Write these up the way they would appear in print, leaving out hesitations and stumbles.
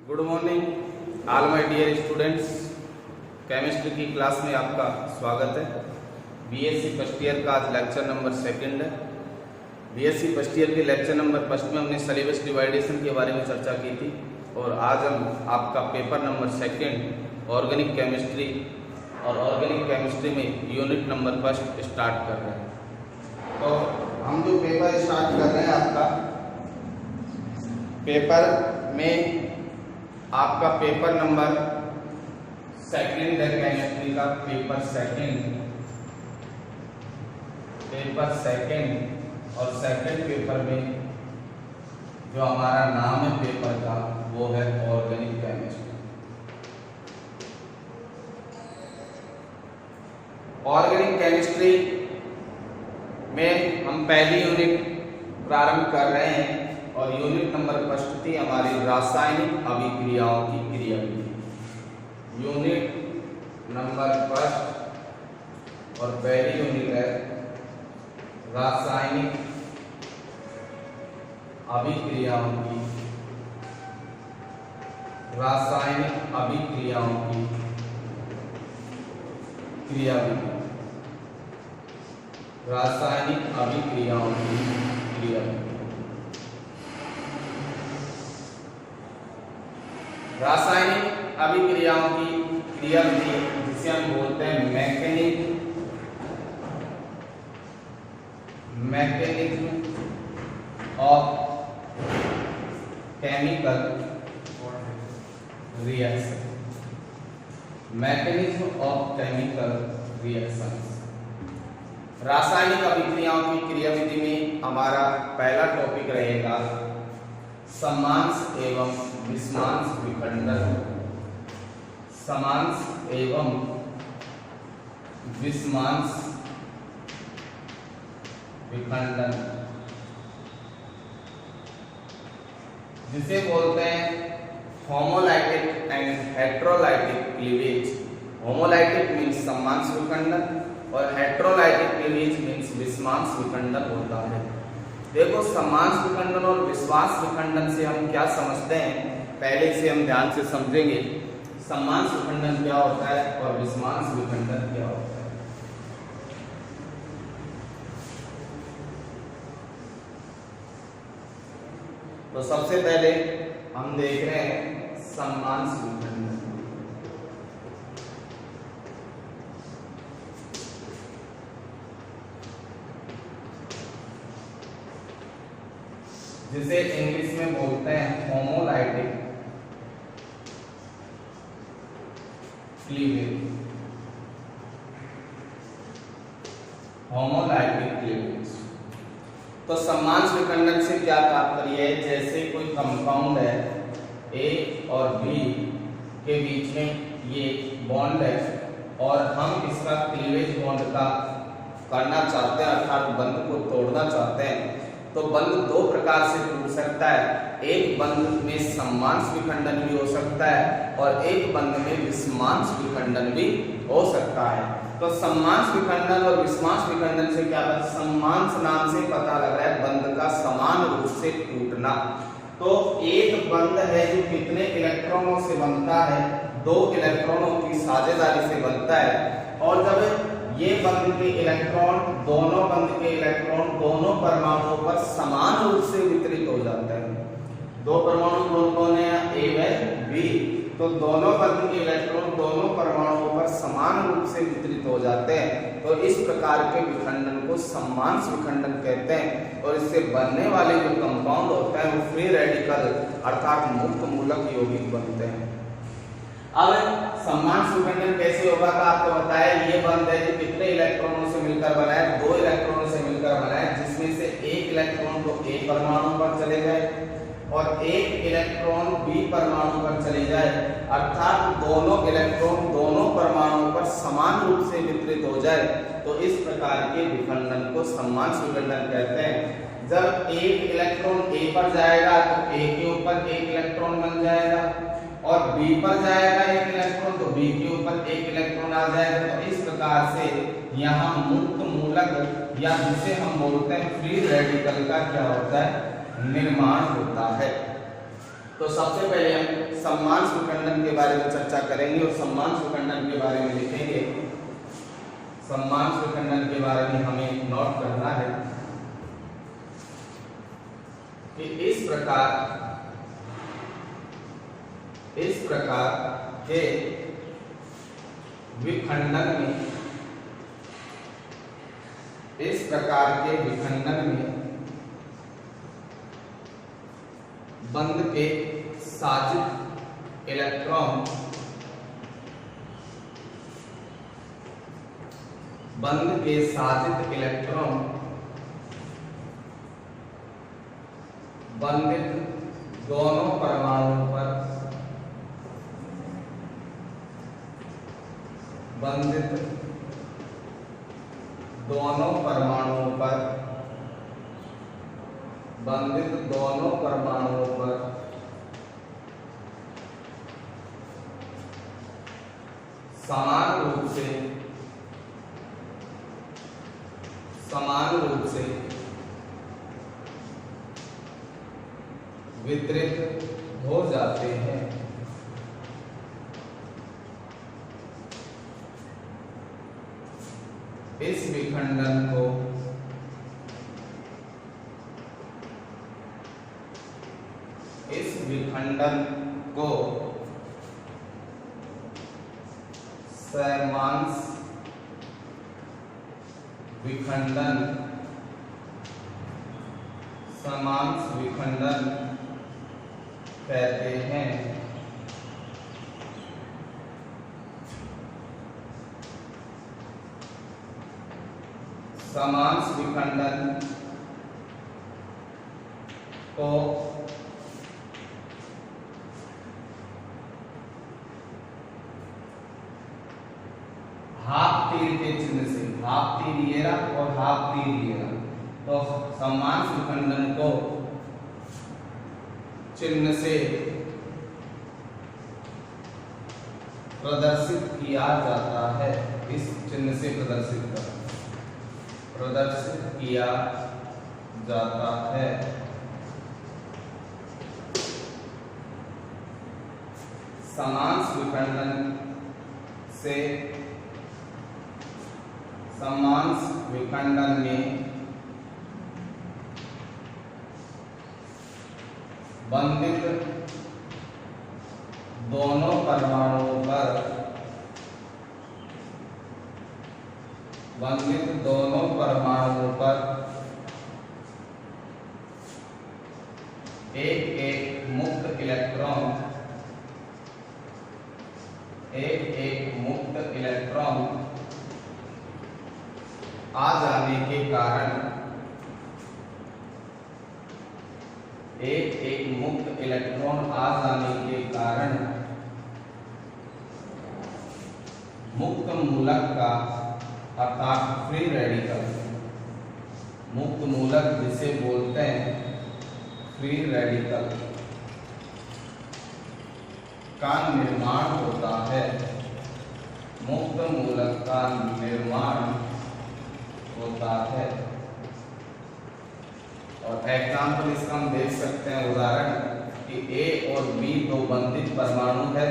Good morning all my dear students. Chemistry की class में आपका स्वागत है। बीएससी फर्स्ट ईयर का आज लेक्चर नंबर सेकंड है। बीएससी फर्स्ट ईयर के लेक्चर नंबर फर्स्ट में हमने सिलेबस डिवाइडेशन के बारे में चर्चा की थी और आज हम आपका paper number second organic chemistry और ऑर्गेनिक केमिस्ट्री में यूनिट नंबर फर्स्ट स्टार्ट कर रहे हैं। तो हम जो पेपर स्टार्ट कर रहे हैं आपका पेपर में आपका पेपर नंबर सेकंड है केमिस्ट्री का पेपर सेकंड और सेकंड पेपर में जो हमारा नाम है पेपर का वो है ऑर्गेनिक केमिस्ट्री। ऑर्गेनिक केमिस्ट्री में हम पहली यूनिट प्रारंभ कर रहे हैं और यूनिट नंबर फर्स्ट थी हमारी रासायनिक अभिक्रियाओं की क्रियाविधि। यूनिट नंबर फर्स्ट और पहली यूनिट है रासायनिक अभिक्रियाओं की क्रियाविधि। रासायनिक अभिक्रियाओं की क्रियाविधि। रासायनिक अभिक्रियाओं की क्रियाविधि जिसे हम बोलते हैं mechanism of chemical reaction. Mechanism of chemical reaction. रासायनिक अभिक्रियाओं की क्रियाविधि में हमारा पहला टॉपिक रहेगा समांश एवं विषमांश विखंडन। समांश एवं विषमांश विखंडन जिसे बोलते हैं homolytic and heterolytic cleavage. Homolytic means समांश विखंडन और हेट्रोलाइटिक क्लीवेज मीन्स विषमांश विखंडन होता है। देखो समांश विखंडन और विषमांश विखंडन से हम क्या समझते हैं, पहले से हम ध्यान से समझेंगे समांश विखंडन क्या होता है और विषमांश विखंडन क्या होता है। तो सबसे पहले हम देख रहे हैं समांश विखंडन। जिसे इंग्लिश में बोलते हैं होमोलाइटिक क्लीवेज। Homolytic cleavage. तो समांश विखंडन से क्या तात्पर्य है, जैसे कोई कंपाउंड है ए और बी के बीच में ये बॉन्ड है और हम इसका क्लीवेज बॉन्ड का करना चाहते हैं अर्थात बंध को तोड़ना चाहते हैं, तो बंध दो प्रकार से टूट सकता है। एक बंध में समांश विखंडन भी हो सकता है और एक बंध में विषमांश विखंडन भी हो सकता है। तो समांश विखंडन और विषमांश विखंडन से क्या है, समांश नाम से पता लग रहा है बंध का समान रूप से टूटना। तो एक बंध है जो कितने इलेक्ट्रॉनों से बनता है, 2 इलेक्ट्रॉनों की साझेदारी से बनता है और जब ये बंध के इलेक्ट्रॉन दोनों दोनों परमाणुओं पर समान रूप से वितरित हो जाते हैं। 2 परमाणु कौन है, ए व बी, तो दोनों बंध के इलेक्ट्रॉन दोनों परमाणुओं पर समान रूप से वितरित हो जाते हैं। तो इस प्रकार के विखंडन को समांश विखंडन कहते हैं और इससे बनने वाले जो कंपाउंड होते हैं वो फ्री रेडिकल अर्थात मुक्त मूलक यौगिक बनते हैं। अब समांश विखंडन कैसे होगा का आपको बताया, ये बंध है जो कितने इलेक्ट्रॉनों से मिलकर बना है, 2 इलेक्ट्रॉनों से मिलकर बना है, जिसमें से एक इलेक्ट्रॉन तो ए परमाणु पर चले जाए और एक इलेक्ट्रॉन बी परमाणु पर चले जाए, अर्थात दोनों इलेक्ट्रॉन दोनों परमाणुओं पर समान रूप से वितरित हो जाए। तो इस प्रकार के विखंडन को समांश विखंडन कहते हैं। जब एक इलेक्ट्रॉन ए पर जाएगा तो ए के ऊपर एक इलेक्ट्रॉन बन जाएगा और बी पर जाएगा एक इलेक्ट्रॉन तो बी के ऊपर एक इलेक्ट्रॉन आ जाएगा। तो इस प्रकार से यहाँ मुक्त मूलक या जिसे हम बोलते हैं फ्री रेडिकल का क्या होता है, निर्माण होता है। तो सबसे पहले हम सम्मांश विखंडन के बारे में चर्चा करेंगे और सम्मांश विखंडन के बारे में लिखेंगे। सम्मांश विखंडन के बारे में हमें नोट करना है कि इस प्रकार के विखंडन में बंध के साजित इलेक्ट्रॉन बंधित दोनों परमाणुओं पर समान रूप से वितरित हो जाते हैं। इस विखंडन को सैमांश विखंडन कहते हैं। समांश विखंडन को हाफ तीर के चिन्ह से, हाफ तीर ये रहा और हाफ तीर ये रहा, तो समांश विखंडन को चिन्ह से प्रदर्शित किया जाता है। इस चिन्ह से प्रदर्शित किया जाता है। समांश विखंडन में बंधित दोनों परमाणुओं पर एक मुक्त इलेक्ट्रॉन आ जाने के कारण मुक्त मूलक का अर्थात फ्री रेडिकल, मुक्त मूलक जिसे बोलते हैं फ्री रेडिकल का निर्माण होता है। मुक्त मूलक का निर्माण होता है। और एग्जाम्पल इसका हम देख सकते हैं, उदाहरण कि A और B दो बंधित परमाणु है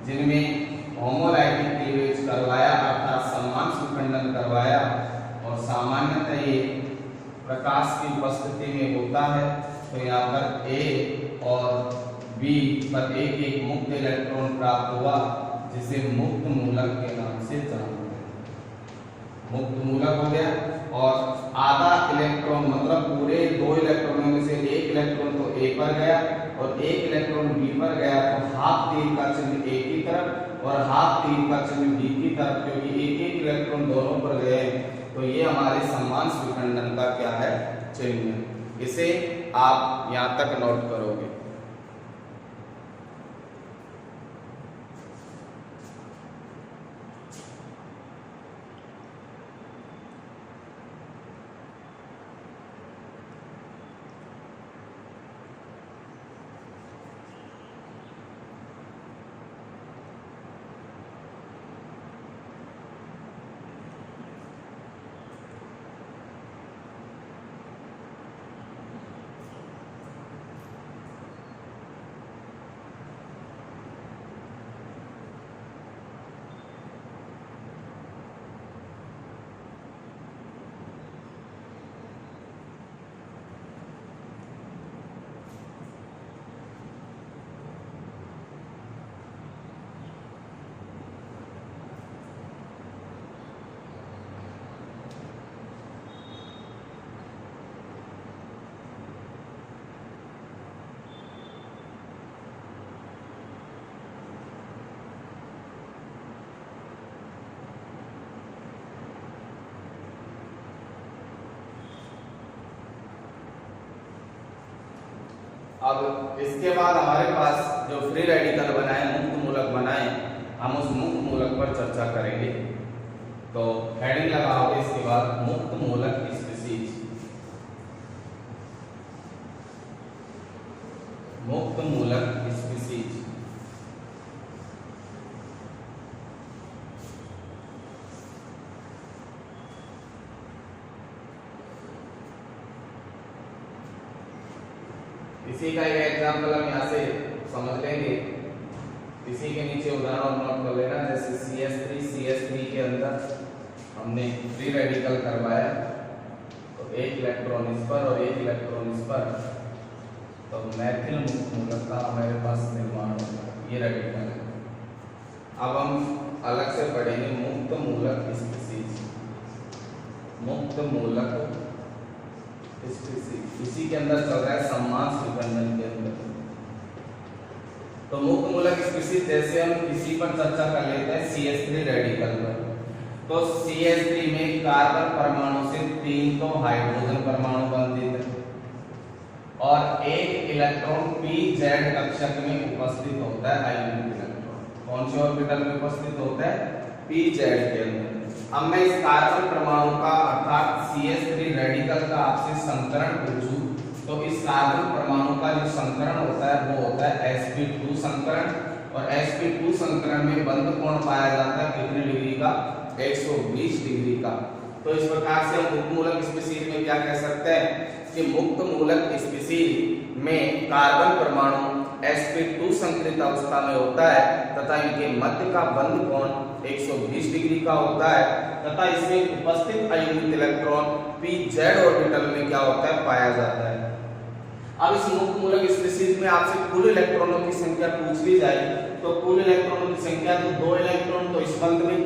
जिनमें होमोलाइटिक क्लीवेज करवाया अर्थात सम्मांश विखंडन करवाया, और सामान्यतः ये प्रकाश की उपस्थिति में होता है। तो यहाँ पर A और B पर एक मुक्त इलेक्ट्रॉन प्राप्त हुआ जिसे मुक्त मूलक के नाम से जानते हैं। मुक्त मूलक हो गया, और आधा इलेक्ट्रॉन मतलब पूरे दो इलेक्ट्रॉनों में से एक इलेक्ट्रॉन तो A पर गया और एक इलेक्ट्रॉन B पर गया, तो हाफ तीर का चिन्ह A की तरफ और हाफ तीर का चिन्ह B की तरफ, क्योंकि एक इलेक्ट्रॉन दोनों पर गए, तो ये हमारे सम्मांश विखंडन का क्या है, चिन्ह। इसे आप यहाँ तक नोट करोगे। अब इसके बाद हमारे पास जो फ्री रेडिकल बनाए, मुक्त मूलक बनाए, हम उस मुक्त मूलक पर चर्चा करेंगे। तो हेडिंग लगाओगे इसके बाद मुक्त मूलक स्पीशीज, मुक्त मूलक स्पीशीज। इसी का एक एग्जांपल हम यहाँ से समझ लेंगे। इसी के नीचे उदाहरण नोट कर लेना, जैसे CH3 के अंदर हमने फ्री रेडिकल करवाया, तो एक इलेक्ट्रॉन इस पर और एक इलेक्ट्रॉन इस पर, तो मैथिल मुक्त मूलक का हमारे पास निर्माण होता है। ये रेडिकल है। अब हम अलग से पढ़ेंगे मुक्त मूलक स्पीशीज, मुक्त मूलक स्पीशीज। इसी के अंदर चल रहा है सम्मास विखंडन के अंदर। तो मुक्त मूलक स्पीशीज जैसे हम इसी पर चर्चा कर लेते हैं CH3 रेडिकल पर। तो CH3 में कार्बन परमाणु से 3 तो हाइड्रोजन परमाणु बंधित है और एक इलेक्ट्रॉन pz कक्षक में उपस्थित होता है। आयोनिक इलेक्ट्रॉन कौन से ऑर्बिटल में उपस्थित होता है? pz के अंदर। अब मैं इस कार्बन परमाणु का अर्थात CH3 रेडिकल का आपसे संकरण पूछूं, तो इस कार्बन परमाणु का जो संकरण होता है वो होता है sp2 संकरण, और sp2 संकरण में बंध कोण पाया जाता है कितने डिग्री का? 120 डिग्री का। तो इस प्रकार से हम मुक्त मूलक स्पीशीज में क्या कह सकते हैं कि मुक्त मूलक स्पीशीज में कार्बन परमाणु sp2 संकरित अवस्था में होता है तथा इनके मध्य का बंध कोण 120 डिग्री का होता है तथा इसमें उपस्थित आयोनिक इलेक्ट्रॉन pz ऑर्बिटल में क्या होता है? पाया जाता है। अब इस मुक्त मूलक स्पीशीज में आपसे कुल इलेक्ट्रॉनों की संख्या पूछ ली जाए, तो कुल इलेक्ट्रॉनों की संख्या तो 2 इलेक्ट्रॉन तो इस बंध में,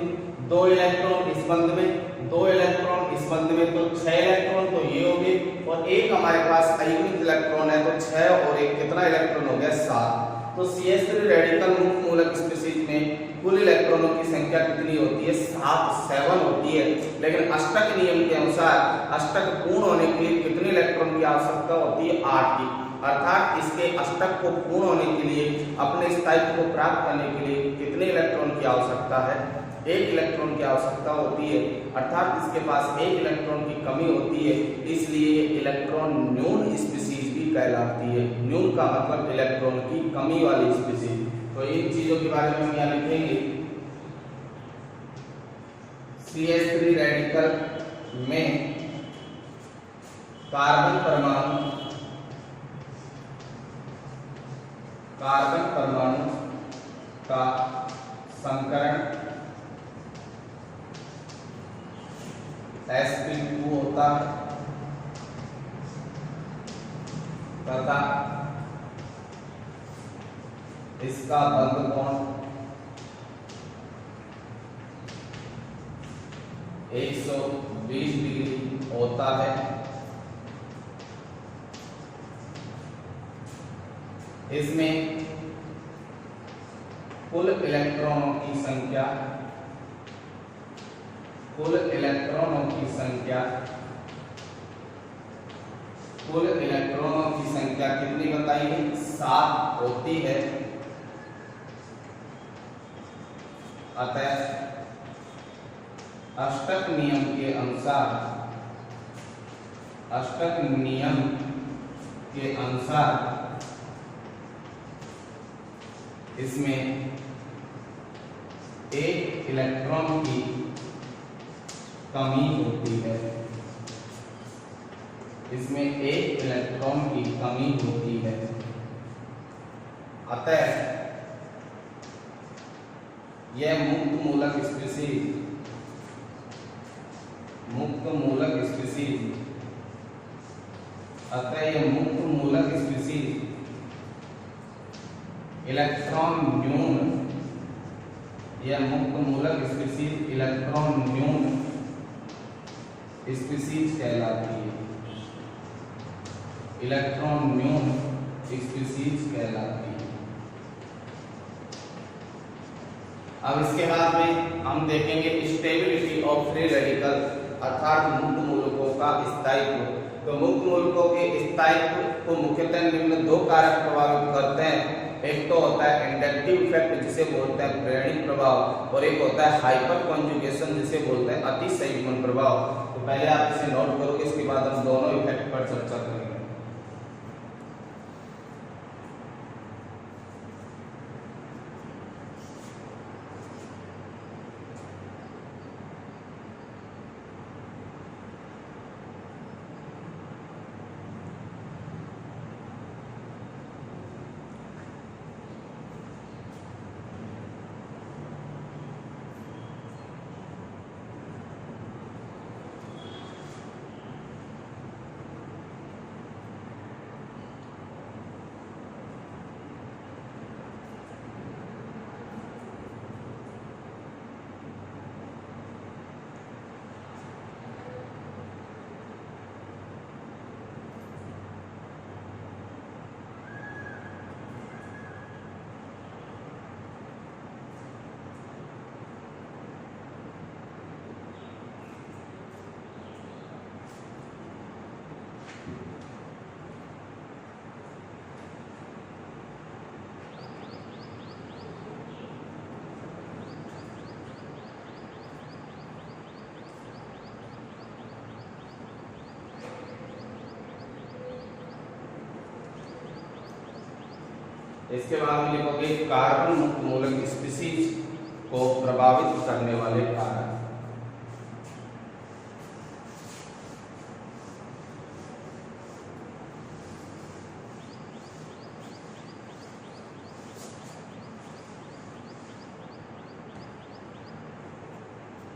2 इलेक्ट्रॉन इस बंध में, 2 इलेक्ट्रॉन इस बंध में, तो 6 इलेक्ट्रॉन तो ये हो गए, और एक हमारे पास आयोनिक इलेक्ट्रॉन है तो 6 और एक कितना इलेक्ट्रॉन हो गया? 7। तो CH3 रेडिकल मुक्त मूलक स्पीशीज में कुल इलेक्ट्रॉनों की संख्या कितनी होती है? 7 होती है। लेकिन अष्टक नियम के अनुसार अष्टक पूर्ण होने के लिए कितने इलेक्ट्रॉन की आवश्यकता होती है? 8 की। अर्थात इसके अष्टक को पूर्ण होने के लिए, अपने स्थायित्व को प्राप्त करने के लिए कितने इलेक्ट्रॉन की आवश्यकता है? 1 इलेक्ट्रॉन की आवश्यकता होती है। अर्थात इसके पास 1 इलेक्ट्रॉन की कमी होती है, इसलिए इलेक्ट्रॉन न्यून स्पीशीज भी कहलाती है। न्यून का मतलब इलेक्ट्रॉन की कमी वाली स्पीशीज। तो इन चीजों के बारे में हम यहाँ लिखेंगे। CH3 रेडिकल में कार्बन परमाणु का संकरण sp2 होता है तथा इसका बंध कोण 120 डिग्री होता है। इसमें कुल इलेक्ट्रॉनों की संख्या कुल इलेक्ट्रॉनों की संख्या कितनी बताई है? 7 होती है। अतः अष्टक नियम के अनुसार इसमें 1 इलेक्ट्रॉन की कमी होती है। इसमें 1 इलेक्ट्रॉन की कमी होती है। अतः यह मुक्त मूलक स्पीशीज इलेक्ट्रॉन न्यून स्पीशीज कहलाती है। इलेक्ट्रॉन न्यून स्पीशीज कहलाती है। अब इसके बाद में हम देखेंगे स्टेबिलिटी ऑफ फ्री रेडिकल, अर्थात मुक्त मूलकों का स्थायित्व। तो मुक्त मूलकों के स्थायित्व को मुख्यतः निम्न दो कारक प्रभावित करते हैं। एक तो होता है इंडक्टिव इफेक्ट जिसे बोलते हैं प्रेरणिक प्रभाव, और एक होता है हाइपर कॉन्जुगेशन जिसे बोलते हैं अतिसंयुग्मन प्रभाव। तो पहले आप इसे नोट करोगे, इसके बाद हम दोनों इफेक्ट पर चर्चा करेंगे। इसके बाद में लिखोगे कार्बन मुक्त मूलक स्पीशीज को प्रभावित करने वाले कारक।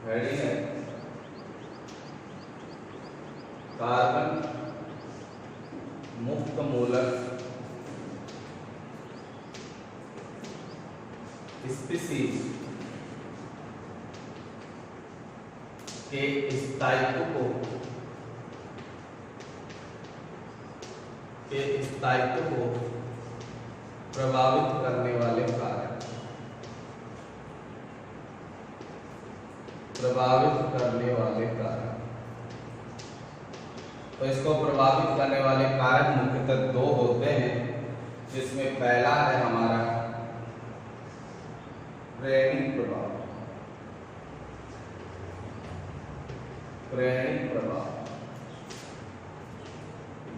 रेडी है? कार्बन मुक्त मूलक स्पीशीज के स्थायित्व को प्रभावित करने वाले कारक। तो इसको प्रभावित करने वाले कारक मुख्यतः दो होते हैं, जिसमें पहला है हमारा प्रेरणिक प्रभाव,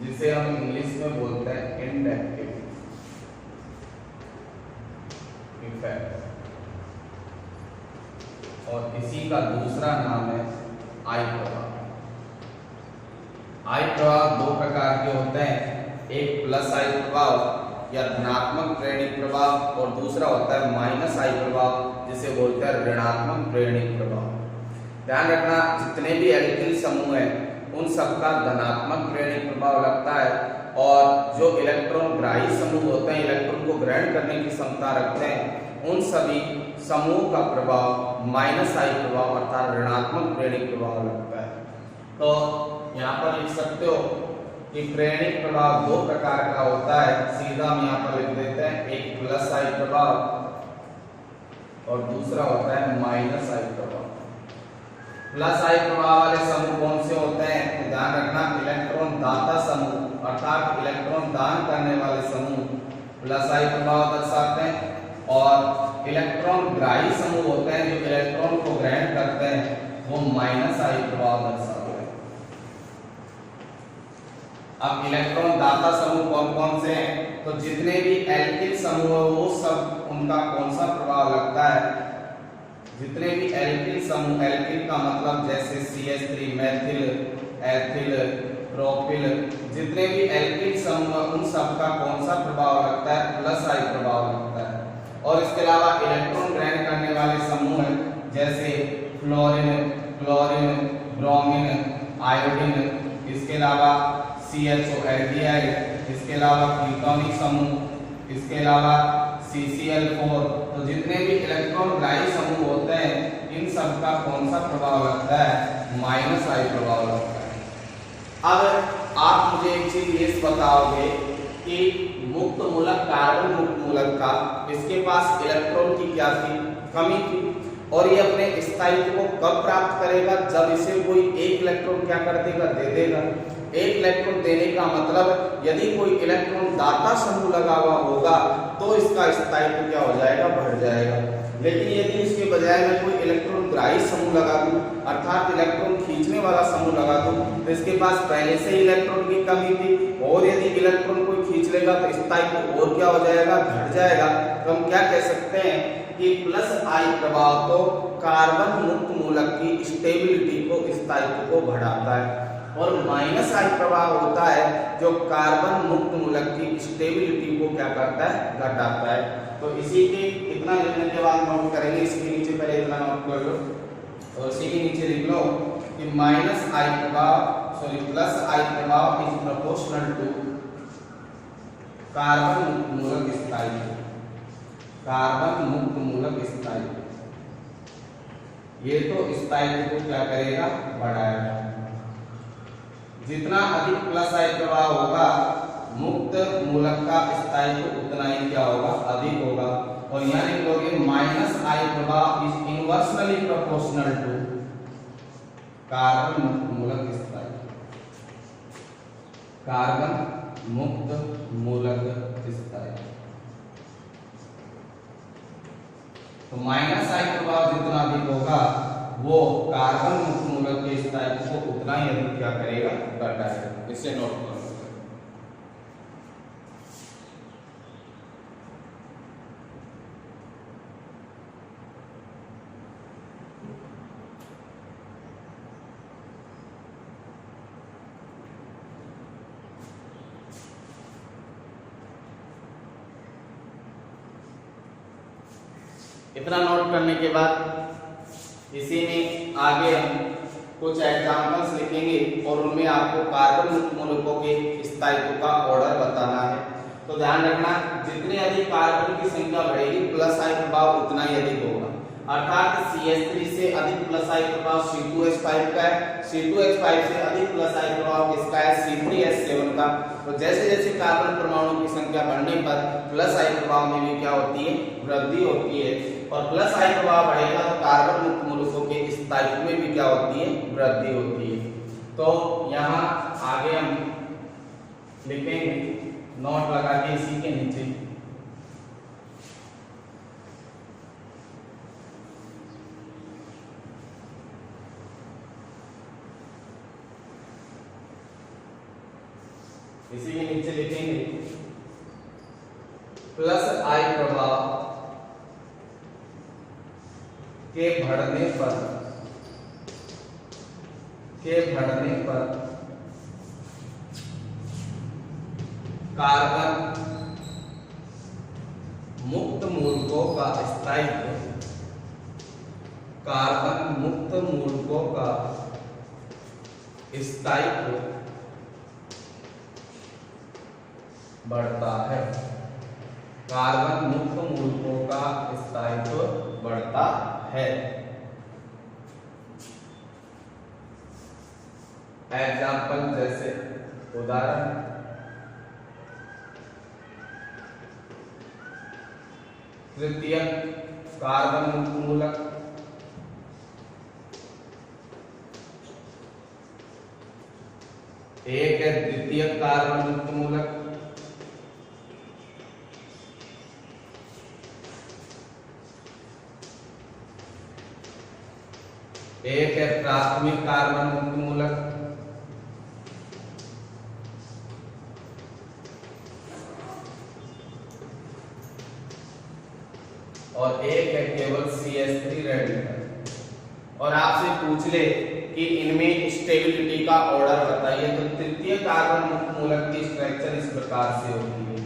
जिसे हम इंग्लिश में बोलते हैं इंडक्टिव इफेक्ट, और इसी का दूसरा नाम है आई प्रभाव। आई प्रभाव दो प्रकार के होते हैं, एक प्लस आई प्रभाव या धनात्मक प्रेरणिक प्रभाव, और दूसरा होता है माइनस आई प्रभाव जिसे बोलते हैं ऋणात्मक प्रेरणिक प्रभाव। ध्यान रखना, जितने भी एल्किल समूह हैं उन सबका धनात्मक प्रेरणिक प्रभाव लगता है, और जो इलेक्ट्रॉन ग्राही समूह होते हैं, इलेक्ट्रॉन को ग्रहण करने की क्षमता रखते हैं, उन सभी समूह का प्रभाव माइनस आई प्रभाव अर्थात ऋणात्मक प्रेरणिक प्रभाव लगता है। तो यहाँ पर लिख सकते हो कि प्रेरणिक प्रभाव दो प्रकार का होता है, सीधा हम यहाँ पर लिख देते हैं, एक प्लस आई प्रभाव और दूसरा होता है माइनस आई प्रभाव। प्लस आई प्रभाव वाले समूह कौन से होते हैं? तो ध्यान रखना, इलेक्ट्रॉन दाता समूह अर्थात इलेक्ट्रॉन दान करने वाले समूह प्लस आई प्रभाव दर्शाते हैं, और इलेक्ट्रॉन ग्राही समूह होते हैं जो इलेक्ट्रॉन को ग्रहण करते हैं, वो माइनस आई प्रभाव दर्शाते हैं। अब इलेक्ट्रॉन दाता समूह कौन कौन से हैं? तो जितने भी एल्किल समूह है वो सब उनका कौन सा प्रभाव लगता है? जितने भी एल्किल समूह, एल्किल का मतलब जैसे CH3 मेथिल, एथिल, प्रोपिल, जितने भी एल्किल समूह उन सब का कौन सा प्रभाव लगता है? प्लस आई प्रभाव लगता है। और इसके अलावा इलेक्ट्रॉन ग्रहण करने वाले समूह हैं जैसे फ्लोरीन, क्लोरीन, ब्रोमीन, आयोडीन, इसके अलावा CHO एल्डिहाइड, इसके अलावा कीटोनिक समूह, इसके अलावा CCl4। तो जितने भी इलेक्ट्रॉन ग्राही समूह होते हैं इन सब का कौन सा प्रभाव लगता है? माइनस आई प्रभाव लगता है। अब आप मुझे एक चीज ये बताओगे कि मुक्त मूलक, कार्बन मुक्त मूलक का इसके पास इलेक्ट्रॉन की क्या थी? कमी थी, और ये अपने स्थायित्व को कब प्राप्त करेगा? जब इसे कोई एक इलेक्ट्रॉन क्या कर देगा? दे देगा। एक इलेक्ट्रॉन देने का मतलब यदि कोई इलेक्ट्रॉन दाता समूह लगा हुआ होगा तो इसका स्थायित्व क्या हो जाएगा, बढ़ जाएगा। लेकिन यदि इसके बजाय मैं कोई इलेक्ट्रॉन ग्राही समूह लगा दूं, अर्थात इलेक्ट्रॉन खींचने वाला समूह लगा दूं, तो इसके पास पहले से ही इलेक्ट्रॉन की कमी थी और यदि इलेक्ट्रॉन कोई खींच लेगा तो स्थायित्व और क्या हो जाएगा, घट जाएगा। तो हम क्या कह सकते हैं कि प्लस आई प्रभाव तो कार्बन मुक्त मूलक की स्टेबिलिटी को, स्थायित्व को बढ़ाता है, और माइनस आई प्रभाव होता है जो कार्बन मुक्त मूलक की स्टेबिलिटी को क्या करता है, घटाता है। तो इसी के इतना लिखने के बाद नोट करेंगे, इसके नीचे पहले इतना नोट कर लो और इसी के नीचे लिख लो कि माइनस आई प्रभाव प्लस आई प्रभाव इज प्रोपोर्शनल टू कार्बन मुक्त मूलक स्थायित्व, कार्बन मुक्त मूलक स्थायित्व। ये तो स्थायित्व को क्या करेगा, बढ़ाएगा। जितना अधिक प्लस आई प्रभाव होगा मुक्त मूलक का स्थायित्व उतना ही क्या होगा, अधिक होगा। और यहाँ लिख लोगे माइनस आई प्रभाव is inversely proportional to carbon मुक्त मूलक स्थायित्व, कार्बन मुक्त मूलक स्थायित्व। तो माइनस आई प्रभाव जितना अधिक होगा वो कार्बन मुक्त मूलक के स्थायित्व को उतना ही अधिक क्या करेगा, घटाएगा। इसे नोट करो। इतना नोट करने के बाद इसी में आगे हम कुछ एग्जांपल्स लिखेंगे और उनमें आपको कार्बन मुक्त मूलकों के स्थायित्व का ऑर्डर बताना है। तो ध्यान रखना, जितने अधिक कार्बन की संख्या बढ़ेगी प्लस आई प्रभाव उतना ही अधिक होगा। अर्थात CH3 से अधिक प्लस आई प्रभाव C2H5 का है, C2H5 से अधिक प्लस आई प्रभाव किसका है, C3H7 का। तो जैसे जैसे कार्बन परमाणु की संख्या बढ़ने पर प्लस आई प्रभाव में भी क्या होती है, वृद्धि होती है। और प्लस आई प्रभाव बढ़ेगा तो कार्बन मुक्त मूलकों के स्थायित्व में भी क्या होती है, वृद्धि होती है। तो यहाँ आगे हम लिखेंगे नोट लगा के इसी के नीचे लिखेंगे प्लस आई प्रभाव के बढ़ने पर कार्बन मुक्त मूलकों का स्थायित्व, कार्बन मुक्त मूलकों का स्थायित्व बढ़ता है, कार्बन मुक्त मूलकों का स्थायित्व बढ़ता है। एग्जाम्पल जैसे उदाहरण, तृतीय कार्बन मुक्त मूलक, एक है द्वितीय कार्बन मुक्त मूलक, एक है प्राथमिक कार्बन मुक्त मूलक, और एक है केवल CH3 रेडिकल। और आपसे पूछ ले कि इनमें स्टेबिलिटी का ऑर्डर बताइए, तो तृतीय कार्बन मुक्त मूलक की स्ट्रक्चर इस प्रकार से होती है,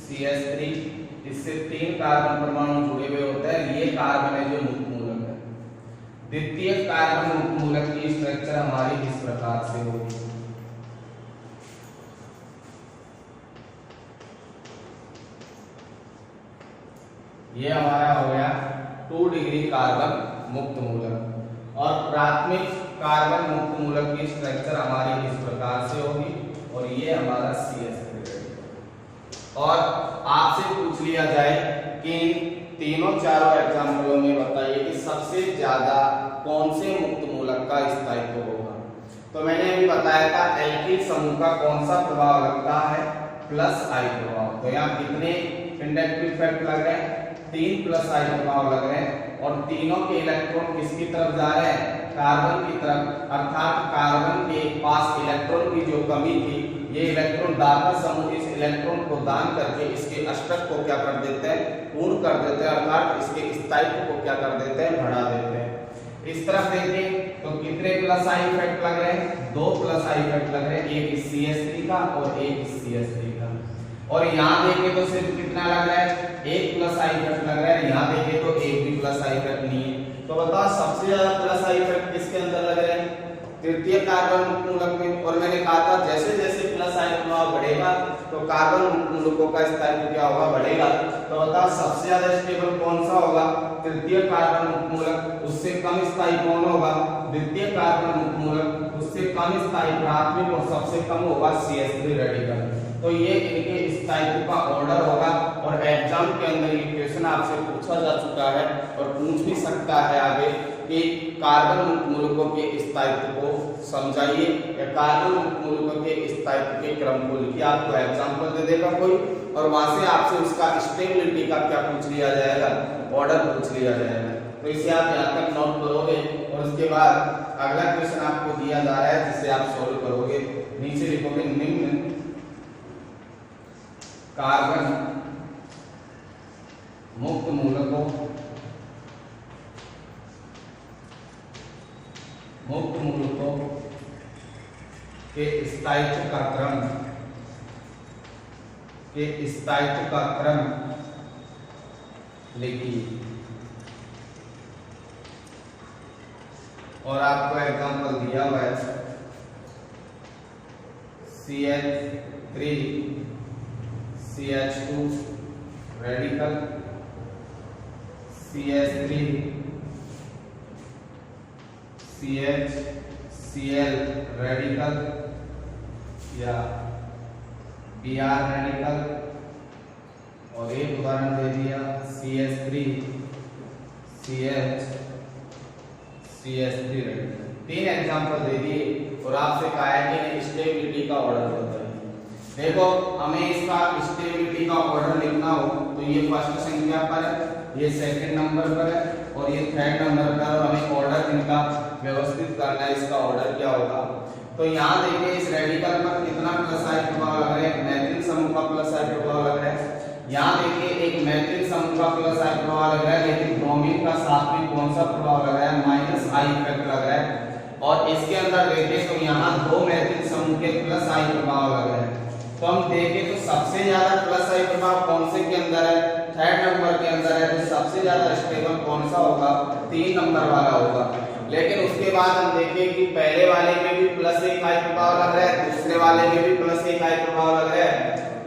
CH3 इससे 3 कार्बन परमाणु जुड़े हुए होते हैं, ये कार्बन है जो मुक्त मूलक है। द्वितीय कार्बन मुक्त मूलक की स्ट्रक्चर हमारी इस प्रकार से होगी, ये हमारा हो गया 2 डिग्री कार्बन मुक्त मूलक। और प्राथमिक कार्बन मुक्त मूलक की स्ट्रक्चर हमारी इस प्रकार से होगी, और ये हमारा CH3। और आपसे पूछ लिया जाए कि तीनों चारों एग्जाम्पलों में बताइए कि सबसे ज्यादा कौन से मुक्त मूलक का स्थायित्व होगा, तो मैंने अभी बताया था एल्किल समूह का कौन सा प्रभाव लगता है, प्लस आई प्रभाव। तो यहाँ कितने इंडक्टिव इफेक्ट लग रहे हैं, 3 प्लस आई प्रभाव लग रहे हैं, और तीनों के इलेक्ट्रॉन किसकी तरफ जा रहे हैं, कार्बन की तरफ, अर्थात कार्बन के पास इलेक्ट्रॉन की जो कमी थी, ये इलेक्ट्रॉन दाता समूह इस इलेक्ट्रॉन को दान करके इसके अष्टक को क्या कर देते हैं, पूर्ण कर देते हैं, अर्थात इसके स्थायित्व को क्या कर देते हैं, बढ़ा देते हैं। इस तरफ देखें तो कितने प्लस आई इफेक्ट लग रहे हैं, 2 प्लस आई इफेक्ट लग रहे हैं, एक इस CH3 का और एक इस CH3 का। और यहाँ देखें तो सिर्फ कितना लग रहा है, 1 प्लस आई इफेक्ट लग रहा है, यहाँ देखें तो एक भी प्लस आई इफेक्ट नहीं है। तो बताओ सबसे ज्यादा प्लस आई इफेक्ट किसके अंदर लग रहे हैं, तृतीय कार्बन मुक्त मूलक में। और मैंने कहा था जैसे जैसे प्लस आई प्रभाव बढ़ेगा तो कार्बन मुक्त मूलकों का स्थायित्व क्या होगा, बढ़ेगा। तो बताओ सबसे ज्यादा स्टेबल कौन सा होगा, तृतीय कार्बन मुक्त मूलक, उससे कम स्थायी कौन होगा, द्वितीय कार्बन मुक्त मूलक, उससे कम स्थायी प्राथमिक, और सबसे कम होगा CH3 रेडिकल। तो ये इनके स्थायित्व का ऑर्डर होगा। और एग्जाम के अंदर ये क्वेश्चन आपसे पूछा जा चुका है और पूछ भी सकता है आगे कि कार्बन मुक्त मूलकों के स्थायित्व को समझाइए या कार्बन मुक्त मूलकों के स्थायित्व के क्रम को लिखिए। आपको एग्जाम्पल दे देगा कोई और वहां से आपसे उसका स्टेबिलिटी का क्या पूछ लिया जाएगा, ऑर्डर पूछ लिया जाएगा। तो इसे आप यहाँ तक नोट करोगे और उसके बाद अगला क्वेश्चन आपको दिया जा रहा है जिसे आप सोल्व करोगे। नीचे लिखोगे निम्न कार्बन मुक्त मूलकों के स्थायित्व का क्रम लिखिए। और आपको एग्जांपल दिया हुआ है CH3 CH2 radical, CH3 CHCl radical या Br रेडिकल, और एक उदाहरण दे दिया CH3 CH3 रेडिकल। 3 एग्जांपल दे दिए और आपसे कहा है कि स्टेबिलिटी का ऑर्डर बताइए। देखो हमें इसका स्टेबिलिटी का ऑर्डर लिखना हो तो ये फर्स्ट संख्या पर है, ये सेकंड नंबर पर है और ये थर्ड नंबर पर, और हमें ऑर्डर इनका व्यवस्थित करना है, इसका ऑर्डर क्या होगा। तो यहाँ देखिए इस रेडिकल पर कितना प्लस आई प्रभाव लग रहा है, मैथिल समूह का प्लस आई प्रभाव लग रहा है। यहाँ देखिए एक मैथिल समूह का प्लस आई प्रभाव लग रहा है, लेकिन ब्रोमीन का साथ में कौन सा प्रभाव लग रहा है, माइनस आई इफेक्ट लग रहा है। और इसके अंदर देखें तो यहाँ 2 मैथिल समूह के प्लस आई प्रभाव लग रहे हैं। तो हम देखें तो सबसे ज्यादा प्लस आई प्रभाव कौन से के अंदर है, थर्ड नंबर के अंदर है। तो सबसे ज्यादा स्टेबल कौन सा होगा, 3 नंबर वाला होगा। लेकिन उसके बाद हम देखें कि पहले वाले में भी प्लस 1 आई प्रभाव लग रहा है, दूसरे वाले में भी प्लस 1 आई प्रभाव लग रहा है,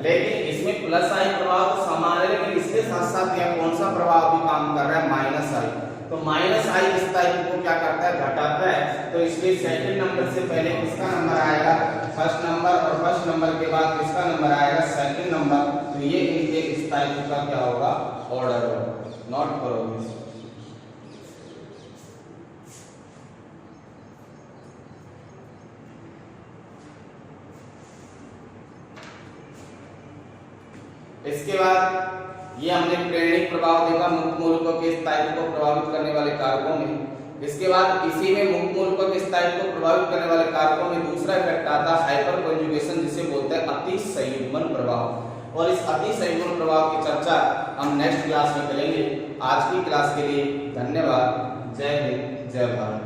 लेकिन इसमें प्लस आई प्रभाव तो समान है, लेकिन इसके साथ साथ यह कौन सा प्रभाव भी काम कर रहा है, माइनस आई। तो माइनस आई स्थायित्व को क्या करता है, घटाता है। तो इसलिए सेकंड नंबर से पहले किसका नंबर आएगा, फर्स्ट नंबर, और फर्स्ट नंबर के बाद किसका नंबर आएगा, सेकंड नंबर। तो ये इनके स्थायित्व का क्या होगा, ऑर्डर होगा। नोट करोगे। इसके बाद ये हमने प्रेरणिक प्रभाव देखा मुक्त मूलकों के स्थायित्व को प्रभावित करने वाले कारकों में। इसके बाद इसी में मुक्त मूलकों के स्थायित्व को प्रभावित करने वाले कारकों में दूसरा इफेक्ट आता है हाइपर कॉन्जुगेशन, जिसे बोलते हैं अति संयुग्मन प्रभाव। और इस अति संयुग्मन प्रभाव की चर्चा हम नेक्स्ट क्लास में करेंगे। आज की क्लास के लिए धन्यवाद। जय हिंद, जय भारत।